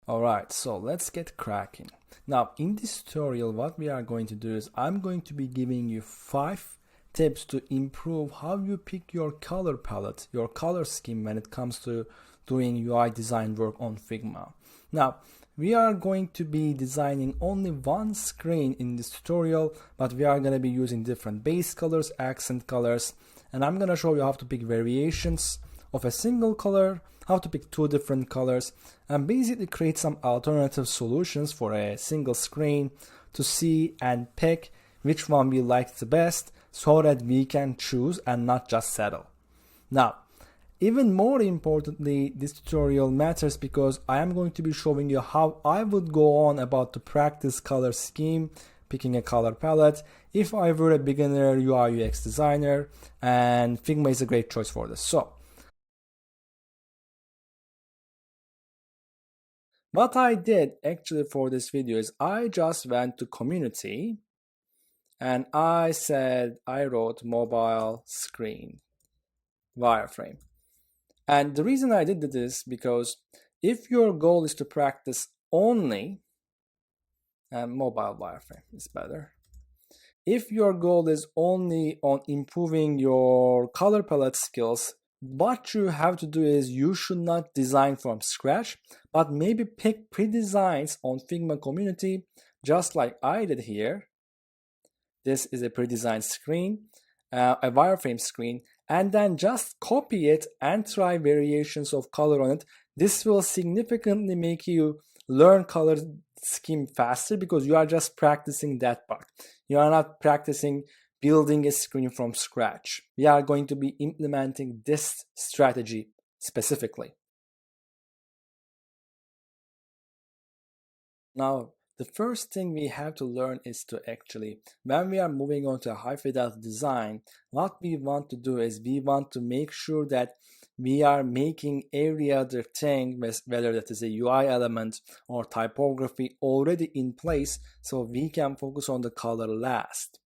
Alright, so let's get cracking. Now in this tutorial what we are going to do is I'm going to be giving you 5 tips to improve how you pick your color palette, your color scheme when it comes to doing UI design work on Figma. Now we are going to be designing only one screen in this tutorial, but we are going to be using different base colors, accent colors, and I'm going to show you how to pick variations of a single color, how to pick 2 different colors, and basically create some alternative solutions for a single screen to see and pick which one we like the best so that we can choose and not just settle. Now, even more importantly, this tutorial matters because I am going to be showing you how I would go on about to practice color scheme, picking a color palette, if I were a beginner UI UX designer, and Figma is a great choice for this. So, what I did actually for this video is I just went to community and I wrote mobile screen wireframe. And the reason I did this is because if your goal is to practice only, and mobile wireframe is better. If your goal is only on improving your color palette skills, what you have to do is you should not design from scratch, but maybe pick pre-designs on Figma community, just like I did here. This is a pre-designed screen, a wireframe screen, and then just copy it and try variations of color on it. This will significantly make you learn color scheme faster because you are just practicing that part. You are not practicing building a screen from scratch. We are going to be implementing this strategy specifically. Now, the first thing we have to learn is to actually, when we are moving on to a high fidelity design, what we want to do is we want to make sure that we are making every other thing, whether that is a UI element or typography, already in place so we can focus on the color last.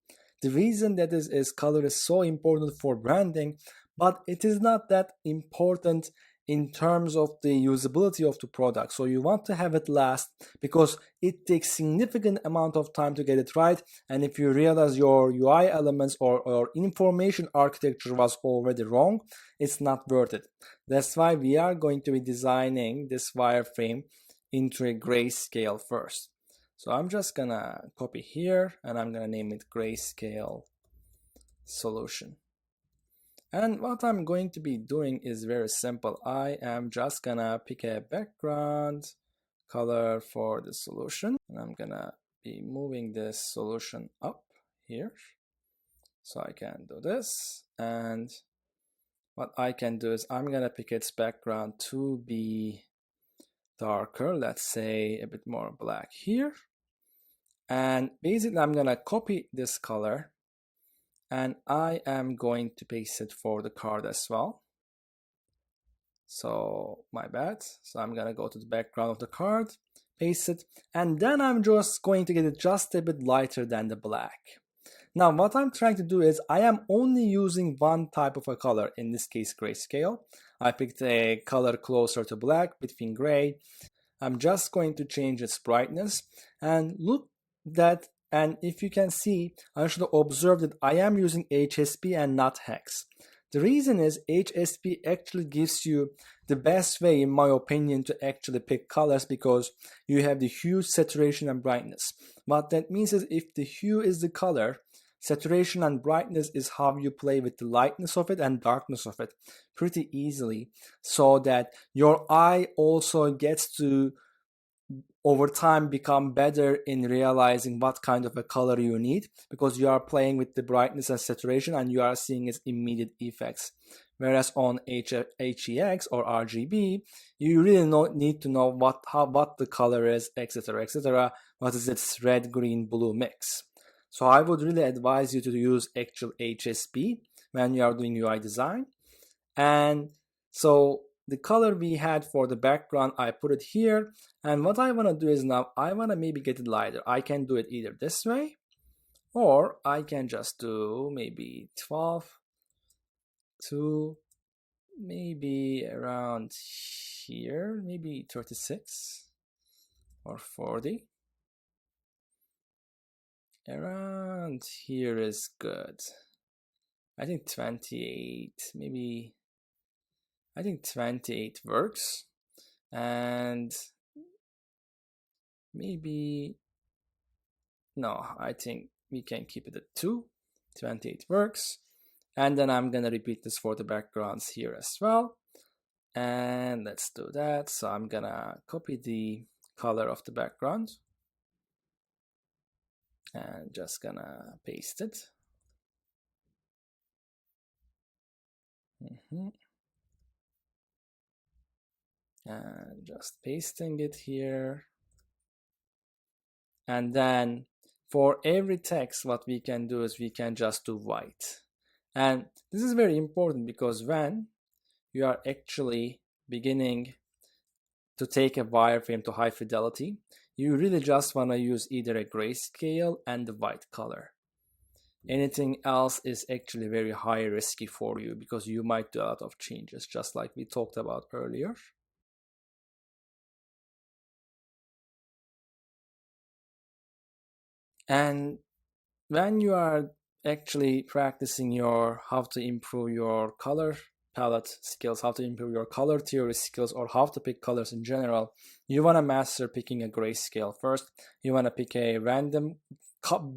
The reason that is color is so important for branding, but it is not that important in terms of the usability of the product. So you want to have it last because it takes significant amount of time to get it right. And if you realize your UI elements or information architecture was already wrong, it's not worth it. That's why we are going to be designing this wireframe into a grayscale first. So I'm just gonna copy here and I'm gonna name it Grayscale solution. And what I'm going to be doing is very simple. I am just gonna pick a background color for the solution. And I'm gonna be moving this solution up here. So I can do this. And what I can do is I'm gonna pick its background to be darker. Let's say a bit more black here. And basically I'm gonna copy this color and I am going to paste it for the card as well. So my bad. So I'm gonna go to the background of the card, paste it, and then I'm just going to get it just a bit lighter than the black. Now what I'm trying to do is I am only using one type of a color, in this case grayscale. I picked a color closer to black, between gray. I'm just going to change its brightness and look that. And if you can see, I should observe that I am using HSP and not hex. The reason is HSP actually gives you the best way, in my opinion, to actually pick colors because you have the hue, saturation, and brightness. What that means is if the hue is the color, saturation and brightness is how you play with the lightness of it and darkness of it pretty easily, so that your eye also gets to over time become better in realizing what kind of a color you need because you are playing with the brightness and saturation and you are seeing its immediate effects. Whereas on HEX or RGB, you really need to know what the color is, etc., etc. What is its red, green, blue mix. So I would really advise you to use actual HSP when you are doing UI design. And so the color we had for the background, I put it here. And what I want to do is now I want to maybe get it lighter. I can do it either this way or I can just do maybe 12 to maybe around here, maybe 36. or 40. Around here is good. I think 28, maybe. I think 28 works. And maybe, no, I think we can keep it at 2. 28 works. And then I'm gonna repeat this for the backgrounds here as well. And let's do that. So I'm gonna copy the color of the background and just gonna paste it. And just pasting it here. And then for every text, what we can do is we can just do white. And this is very important because when you are actually beginning to take a wireframe to high fidelity, you really just want to use either a grayscale and the white color. Anything else is actually very high risky for you because you might do a lot of changes, just like we talked about earlier. And when you are actually practicing your how to improve your color palette skills, how to improve your color theory skills, or how to pick colors in general, you want to master picking a grayscale first. You want to pick a random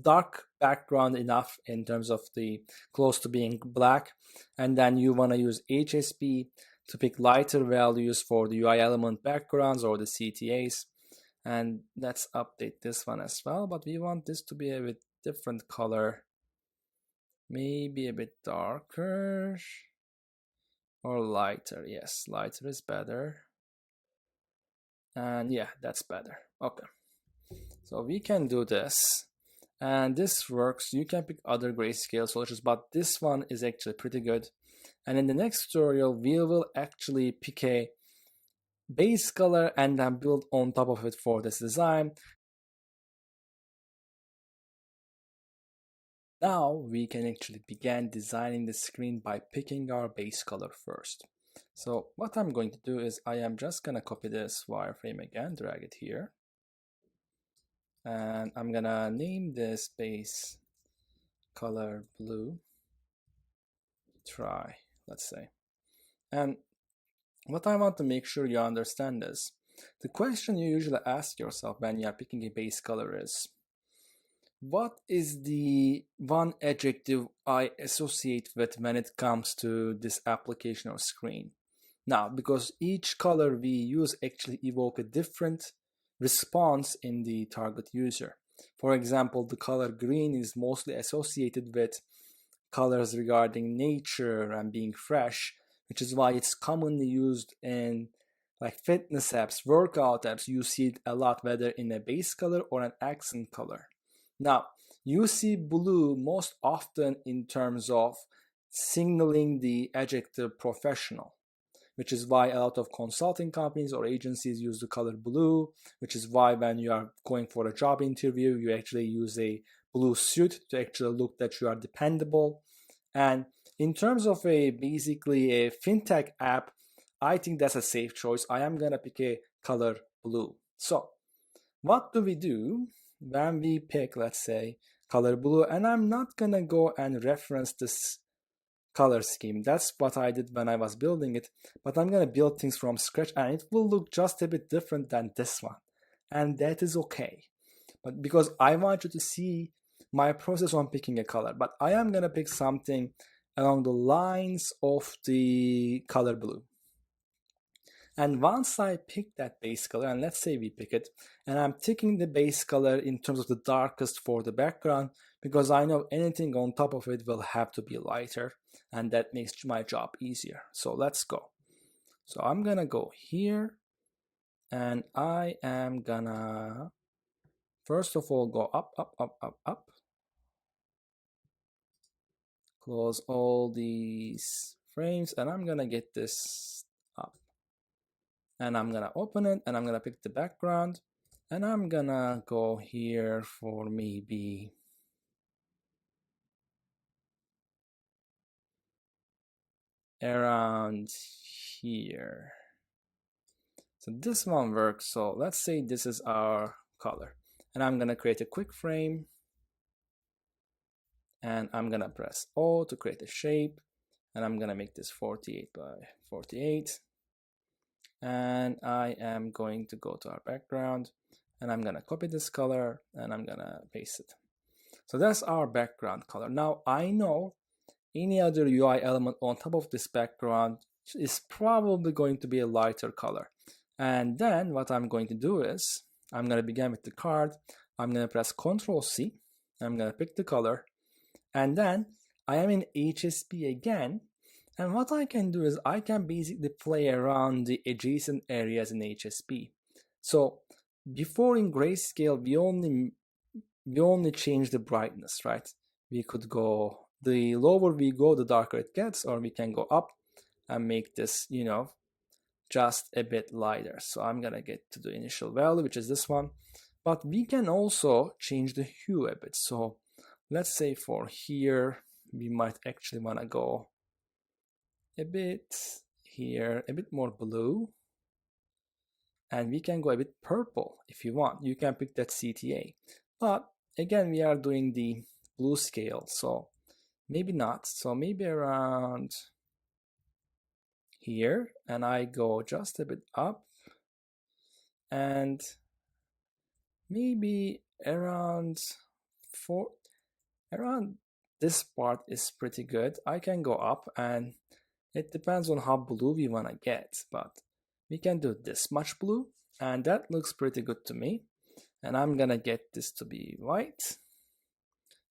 dark background enough in terms of the close to being black, and then you want to use HSP to pick lighter values for the UI element backgrounds or the CTAs. And let's update this one as well, but we want this to be a bit different color, maybe a bit darker or lighter. Yes, lighter is better. And yeah, that's better. Okay, so we can do this, and this works. You can pick other grayscale solutions, but this one is actually pretty good. And in the next tutorial, we will actually pick a base color and then build on top of it for this design. Now we can actually begin designing the screen by picking our base color first. So what I'm going to do is I am just gonna copy this wireframe again, drag it here. And I'm gonna name this base color blue. Try, let's say. And what I want to make sure you understand is, the question you usually ask yourself when you are picking a base color is, what is the one adjective I associate with when it comes to this application or screen? Now, because each color we use actually evoke a different response in the target user. For example, the color green is mostly associated with colors regarding nature and being fresh, which is why it's commonly used in like fitness apps, workout apps. You see it a lot, whether in a base color or an accent color. Now, you see blue most often in terms of signaling the adjective professional, which is why a lot of consulting companies or agencies use the color blue, which is why when you are going for a job interview, you actually use a blue suit to actually look that you are dependable. And in terms of basically a fintech app, I think that's a safe choice. I am gonna pick a color blue. So what do we do when we pick, let's say, color blue? And I'm not gonna go and reference this color scheme. That's what I did when I was building it, but I'm gonna build things from scratch and it will look just a bit different than this one. And that is okay. But because I want you to see my process on picking a color, but I am gonna pick something along the lines of the color blue. And once I pick that base color, and let's say we pick it, and I'm taking the base color in terms of the darkest for the background, because I know anything on top of it will have to be lighter, and that makes my job easier. So let's go. So I'm gonna go here, and I am gonna, first of all, go up, up, up, up, up. Close all these frames, and I'm gonna get this up. And I'm gonna open it, and I'm gonna pick the background, and I'm gonna go here for maybe around here. So this one works. So let's say this is our color, and I'm gonna create a quick frame, and I'm gonna press O to create a shape, and I'm gonna make this 48 by 48, and I am going to go to our background, and I'm gonna copy this color, and I'm gonna paste it. So that's our background color. Now I know any other UI element on top of this background is probably going to be a lighter color. And then what I'm going to do is I'm going to begin with the card. I'm going to press Ctrl C. I'm going to pick the color. And then I am in HSP again. And what I can do is I can basically play around the adjacent areas in HSP. So before in Grayscale, we only change the brightness, right? We could go, the lower we go, the darker it gets, or we can go up and make this, you know, just a bit lighter. So I'm gonna get to the initial value, which is this one, but we can also change the hue a bit. So let's say for here, we might actually wanna go a bit here, a bit more blue, and we can go a bit purple if you want. You can pick that CTA, but again, we are doing the blue scale, so maybe not. So maybe around here, and I go just a bit up, and maybe around this part is pretty good. I can go up, and it depends on how blue we want to get, but we can do this much blue, and that looks pretty good to me. And I'm gonna get this to be white,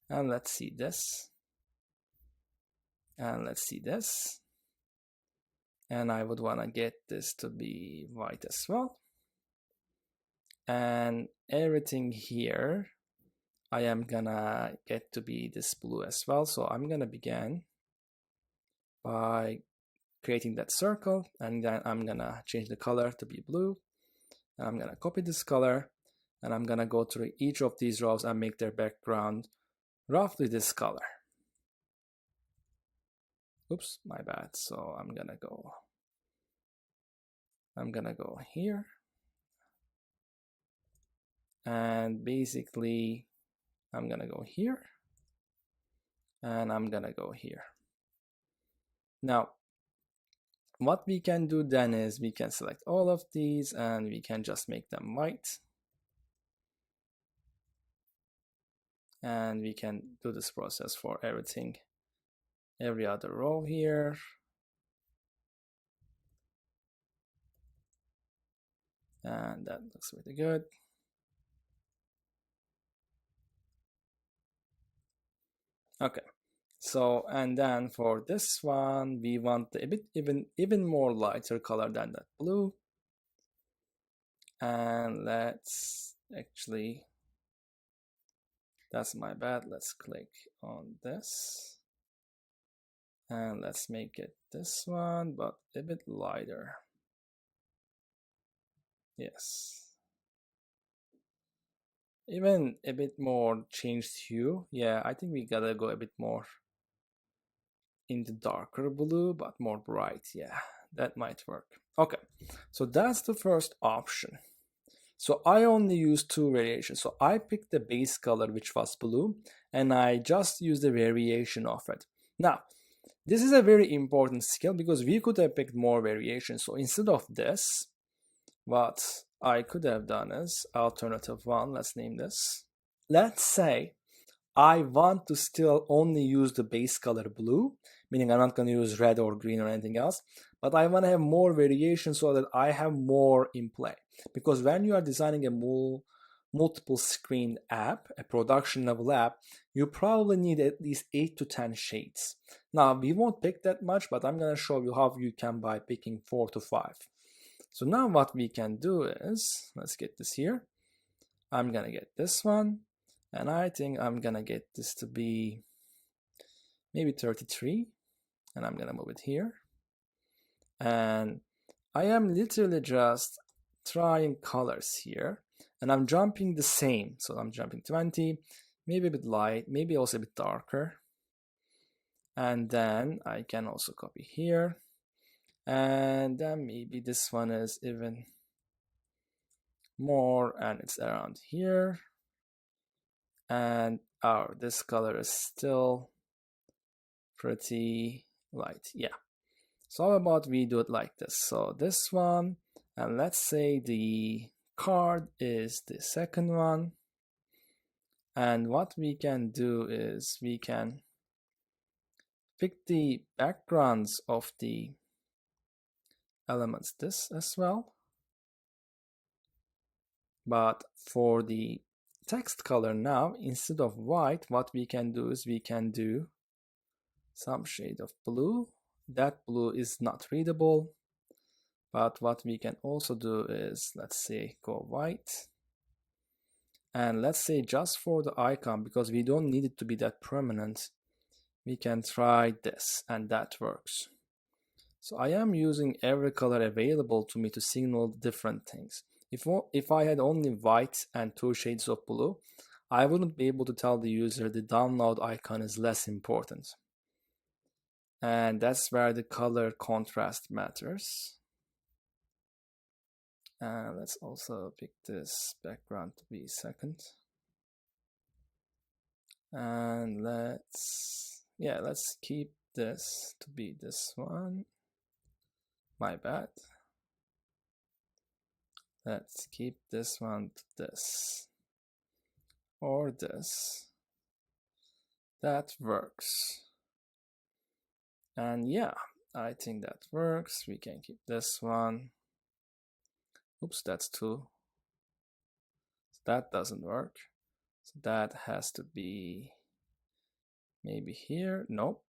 and let's see this, and let's see this, and I would want to get this to be white as well, and everything here I am gonna get to be this blue as well. So I'm gonna begin by creating that circle, and then I'm gonna change the color to be blue, and I'm gonna copy this color, and I'm gonna go through each of these rows and make their background roughly this color. Oops, my bad. So I'm gonna go here, and basically I'm gonna go here, and I'm gonna go here. Now what we can do then is we can select all of these, and we can just make them white, and we can do this process for everything, every other row here. And that looks really good. Okay, so and then for this one we want a bit even more lighter color than that blue, and let's actually, that's my bad, let's click on this, and let's make it this one but a bit lighter. Yes, even a bit more changed hue. Yeah, I think we gotta go a bit more in the darker blue but more bright. Yeah, that might work. Okay, so that's the first option. So I only used two variations. So I picked the base color, which was blue, and I just used a variation of it. Now this is a very important skill because we could have picked more variations. So instead of this, what I could have done is alternative one. Let's name this. Let's say I want to still only use the base color blue, meaning I'm not going to use red or green or anything else, but I want to have more variation so that I have more in play. Because when you are designing a multiple screen app, a production level app, you probably need at least 8 to 10 shades. Now we won't pick that much, but I'm going to show you how you can by picking 4 to 5. So now what we can do is, let's get this here. I'm going to get this one, and I think I'm going to get this to be maybe 33, and I'm going to move it here. And I am literally just trying colors here, and I'm jumping the same. So I'm jumping 20, maybe a bit light, maybe also a bit darker. And then I can also copy here. And then maybe this one is even more, and it's around here. And this color is still pretty light. Yeah. So how about we do it like this? So this one, and let's say the card is the second one. And what we can do is we can pick the backgrounds of the elements this as well. But for the text color now, instead of white, what we can do is we can do some shade of blue. That blue is not readable, but what we can also do is, let's say, go white. And let's say just for the icon, because we don't need it to be that prominent, we can try this, and that works. So I am using every color available to me to signal different things. If I had only white and 2 shades of blue, I wouldn't be able to tell the user the download icon is less important. And that's where the color contrast matters. And let's also pick this background to be second. And let's keep this to be this one. My bad. Let's keep this one to this. Or this. That works. And yeah, I think that works. We can keep this one. Oops, that's 2. That doesn't work. So that has to be maybe here. Nope.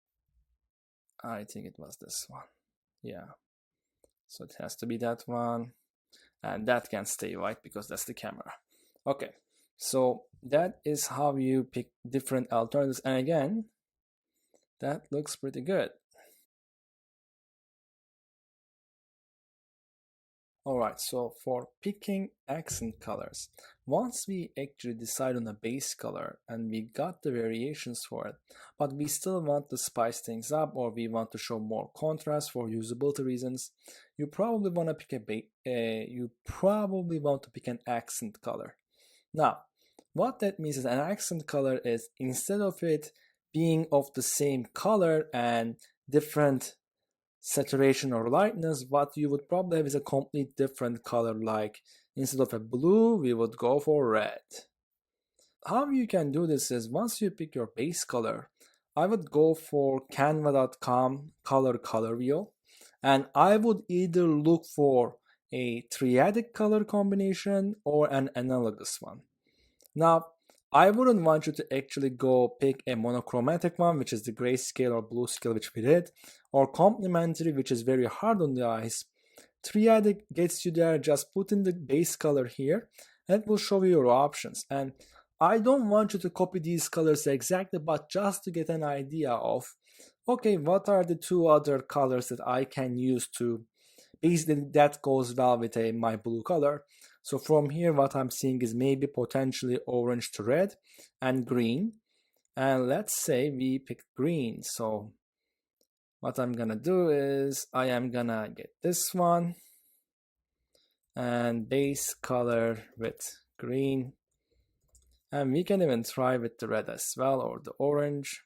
I think it was this one. Yeah. So it has to be that one. And that can stay white because that's the camera. Okay. So that is how you pick different alternatives. And again, that looks pretty good. Alright, so for picking accent colors, once we actually decide on a base color and we got the variations for it, but we still want to spice things up or we want to show more contrast for usability reasons, you probably want to pick an accent color. Now, what that means is an accent color is, instead of it being of the same color and different saturation or lightness, what you would probably have is a complete different color. Like instead of a blue, we would go for red. How you can do this is, once you pick your base color, I would go for canva.com color wheel, and I would either look for a triadic color combination or an analogous one. Now, I wouldn't want you to actually go pick a monochromatic one, which is the grayscale or blue scale, which we did, or complementary, which is very hard on the eyes. Triadic gets you there. Just put in the base color here, and it will show you your options. And I don't want you to copy these colors exactly, but just to get an idea of, okay, what are the 2 other colors that I can use to, basically that goes well with my blue color. So from here, what I'm seeing is maybe potentially orange to red and green. And let's say we pick green. So what I'm gonna do is I am gonna get this one and base color with green. And we can even try with the red as well, or the orange.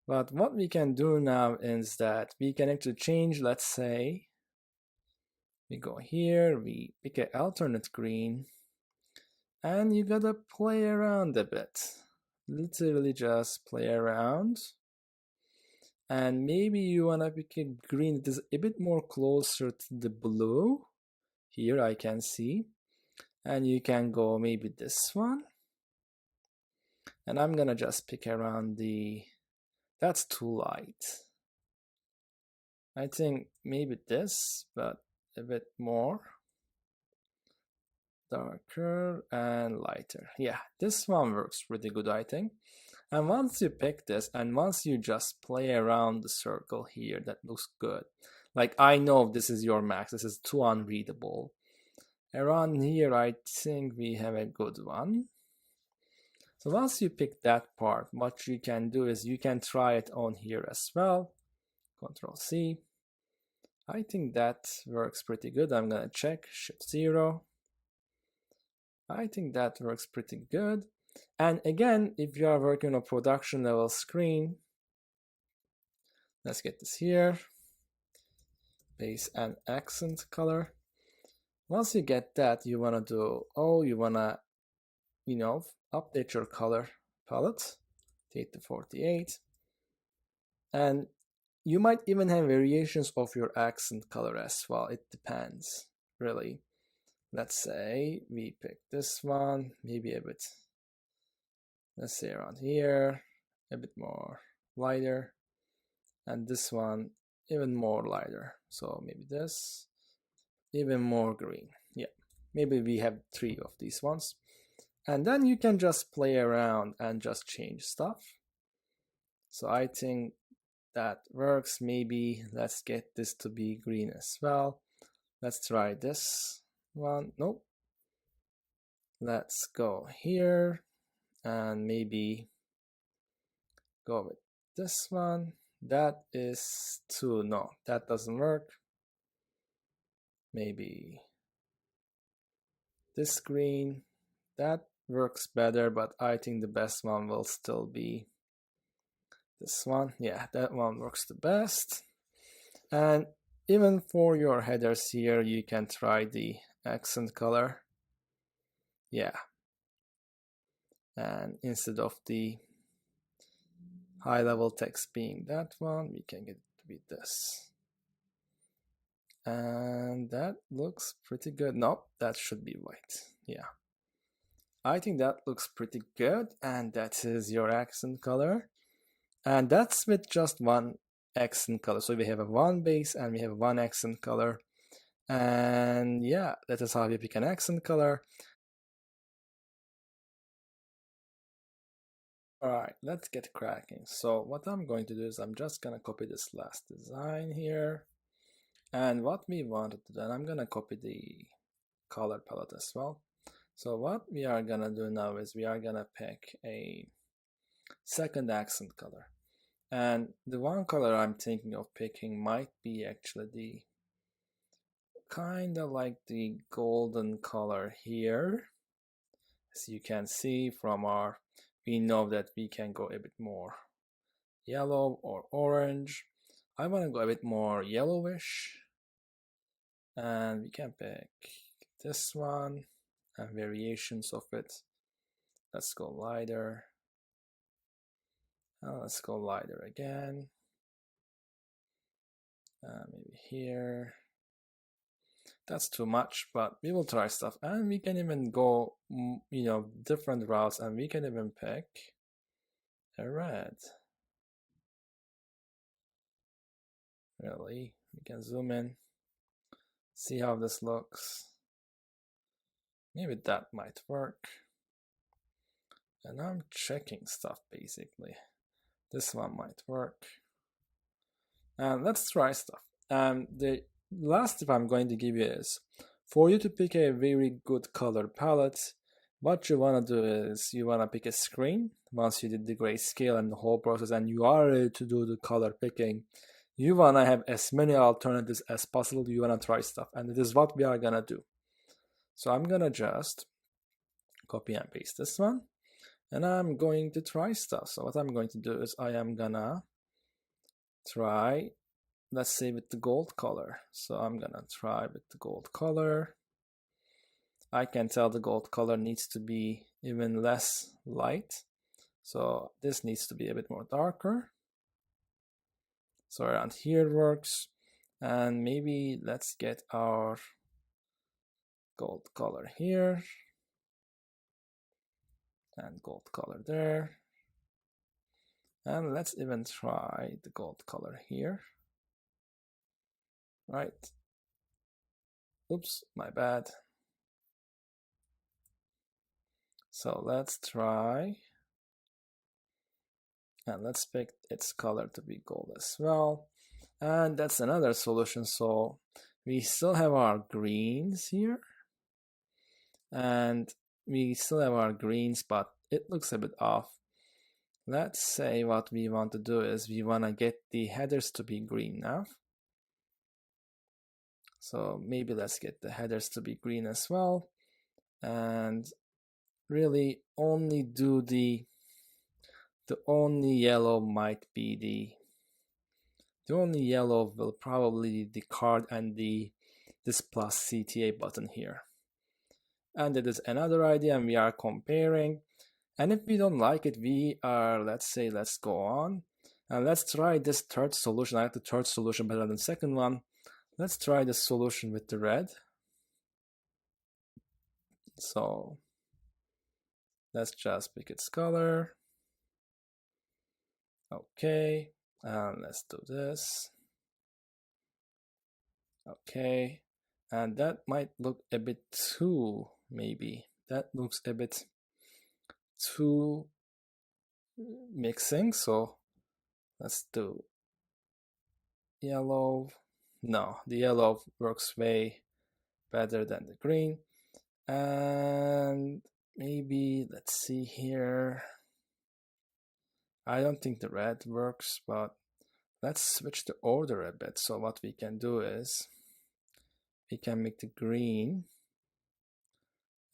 But what we can do now is that we can actually change, let's say, we go here, we pick an alternate green, and you gotta play around a bit. Literally just play around. And maybe you wanna pick a green that is a bit more closer to the blue. Here I can see. And you can go maybe this one. And I'm gonna just pick around that's too light. I think maybe this, but a bit more darker and lighter. Yeah, this one works pretty good, I think. And once you pick this, and once you just play around the circle here, that looks good. Like, I know this is your max, this is too unreadable. Around here, I think we have a good one. So once you pick that part, what you can do is you can try it on here as well. Control C. I think that works pretty good. I'm gonna check, Shift 0. I think that works pretty good. And again, if you are working on a production level screen, let's get this here, base and accent color. Once you get that, you want to do, you want to, update your color palette, 8 to 48. And you might even have variations of your accent color as well. It depends, really. Let's say we pick this one, maybe a bit, let's say around here, a bit more lighter, and this one even more lighter. So maybe this, even more green. Yeah, maybe we have 3 of these ones. And then you can just play around and just change stuff. So I think that works. Maybe let's get this to be green as well. Let's try this one. Nope. Let's go here and maybe go with this one. That is too, no, that doesn't work. Maybe this green, that works better, but I think the best one will still be this one. Yeah, that one works the best. And even for your headers here, you can try the accent color. Yeah. And instead of the high level text being that one, we can get it to be this. And that looks pretty good. Nope, that should be white. Yeah. I think that looks pretty good. And that is your accent color. And that's with just one accent color. So we have a one base and we have one accent color. And yeah, that is how we pick an accent color. All right, let's get cracking. So what I'm going to do is I'm just gonna copy this last design here. And what we wanted to do, and I'm gonna copy the color palette as well. So what we are gonna do now is we are gonna pick a second accent color. And the one color I'm thinking of picking might be actually the kind of like the golden color here. As you can see from we know that we can go a bit more yellow or orange. I want to go a bit more yellowish. And we can pick this one and variations of it. Let's go lighter. Let's go lighter again. Maybe here. That's too much, but we will try stuff. And we can even go, different routes, and we can even pick a red. Really, we can zoom in, see how this looks. Maybe that might work. And I'm checking stuff basically. This one might work. And let's try stuff. The last tip I'm going to give you is for you to pick a very good color palette, what you want to do is you want to pick a screen. Once you did the grayscale and the whole process and you are ready to do the color picking, you want to have as many alternatives as possible. You want to try stuff, and this is what we are going to do. So I'm going to just copy and paste this one, and I'm going to try stuff. So what I'm going to do is I am going to try, let's say with the gold color. So I'm going to try with the gold color. I can tell the gold color needs to be even less light. So this needs to be a bit more darker. So around here works. And maybe let's get our gold color here. And gold color there. And let's even try the gold color here. Right. Oops, my bad. So let's try, and let's pick its color to be gold as well. And that's another solution. So we still have our greens here, and we still have our greens, but it looks a bit off. Let's say what we want to do is we want to get the headers to be green now. So maybe let's get the headers to be green as well. And really only do the only yellow might be the only yellow will probably the card and this plus CTA button here. And it is another idea, and we are comparing. And if we don't like it, we are, let's go on. And let's try this third solution. I like the third solution better than the second one. Let's try the solution with the red. So let's just pick its color. Okay, and let's do this. Okay, and that might look a bit too, maybe. That looks a bit too mixing, so let's do yellow. No, the yellow works way better than the green. And maybe, let's see here. I don't think the red works, but let's switch the order a bit. So what we can do is we can make the green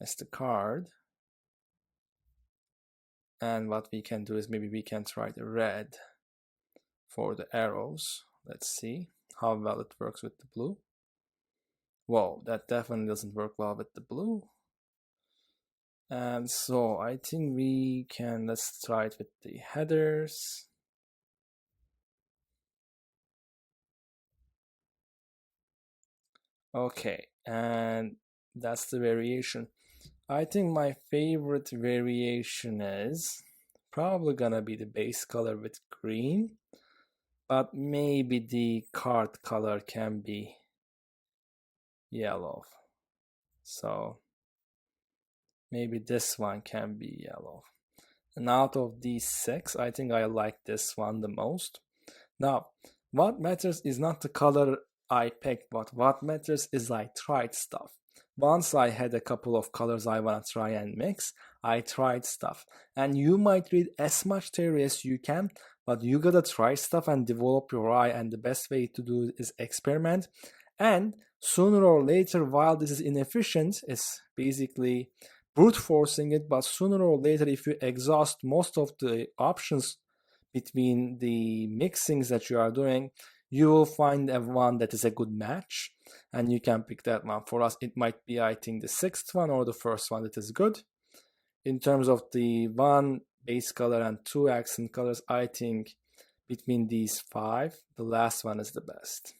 as the card. And what we can do is maybe we can try the red for the arrows. Let's see how well it works with the blue. Whoa, that definitely doesn't work well with the blue. And so I think we can, let's try it with the headers. Okay, and that's the variation. I think my favorite variation is probably gonna be the base color with green, but maybe the card color can be yellow. So maybe this one can be yellow. And out of these 6, I think I like this one the most. Now, what matters is not the color I picked, but what matters is I tried stuff. Once I had a couple of colors I want to try and mix, I tried stuff. And you might read as much theory as you can, but you gotta try stuff and develop your eye, and the best way to do it is experiment. And sooner or later, while this is inefficient, it's basically brute forcing it, but sooner or later, if you exhaust most of the options between the mixings that you are doing, you will find one that is a good match, and you can pick that one. For us, it might be, I think, the 6th one or the first one that is good. In terms of the 1 base color and 2 accent colors, I think between these 5, the last one is the best.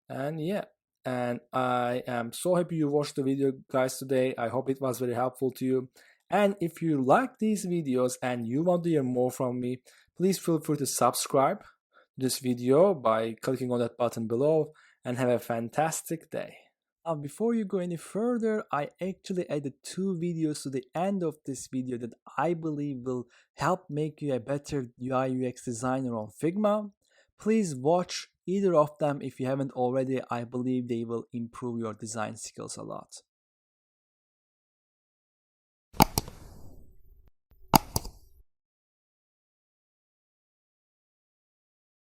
And yeah, and I am so happy you watched the video, guys, today. I hope it was very helpful to you. And if you like these videos and you want to hear more from me, please feel free to subscribe to this video by clicking on that button below, and have a fantastic day. Now, before you go any further, I actually added 2 videos to the end of this video that I believe will help make you a better UI UX designer on Figma. Please watch either of them if you haven't already. I believe they will improve your design skills a lot.